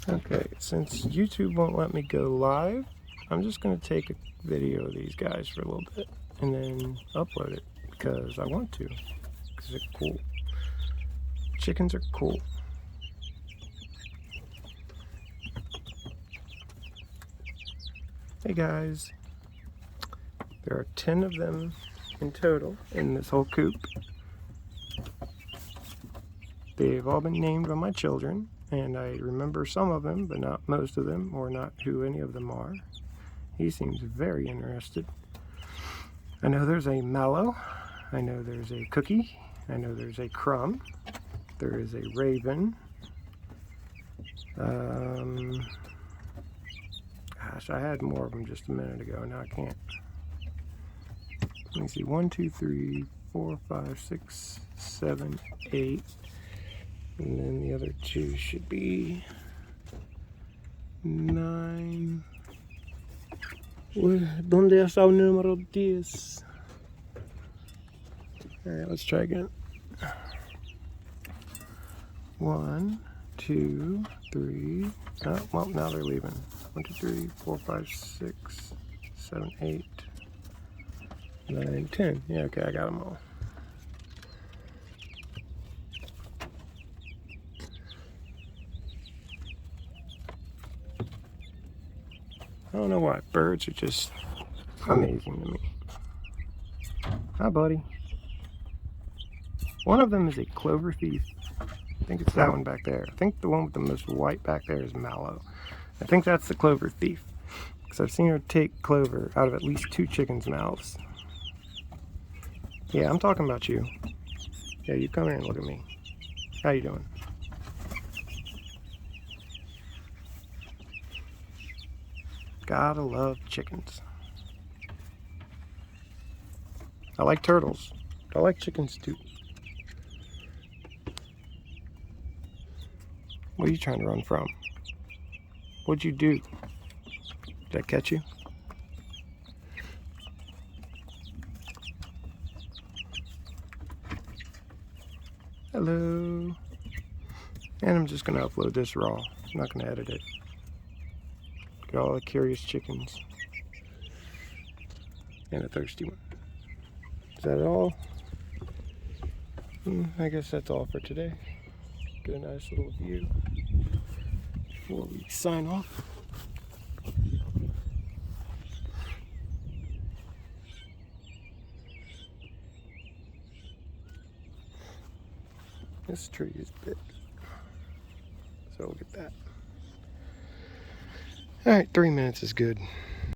Okay, since YouTube won't let me go live, I'm just going to take a video of these guys for a little bit and then upload it because I want to, because they're cool. Chickens are cool. Hey guys, there are 10 of them in total in this whole coop. They've all been named by my children, and I remember some of them, but not most of them, or not who any of them are. He seems very interested. I know there's a Mallow. I know there's a Cookie. I know there's a Crumb. There is a Raven. Gosh, I had more of them just a minute ago. Now I can't. Let me see. 1, 2, 3, 4, 5, 6, 7, 8. And then the other two should be 9. ¿Dónde está el número 10? Alright, let's try again. 1, 2, 3. Oh, well, now they're leaving. 1, 2, 3, 4, 5, 6, 7, 8, 9, 10. Yeah, okay, I got them all. I don't know why. Birds are just amazing to me. Hi, buddy. One of them is a clover thief. I think it's that one back there. I think the one with the most white back there is Mallow. I think that's the clover thief, because I've seen her take clover out of at least 2 chickens' mouths. Yeah, I'm talking about you. Yeah, you come here and look at me. How you doing? Gotta love chickens. I like turtles. I like chickens too. What are you trying to run from? What'd you do? Did I catch you? Hello. And I'm just gonna upload this raw. I'm not gonna edit it. Get all the curious chickens. And a thirsty one. Is that all? I guess that's all for today. Get a nice little view before we sign off. This tree is big, so we'll get that. Alright, 3 minutes is good.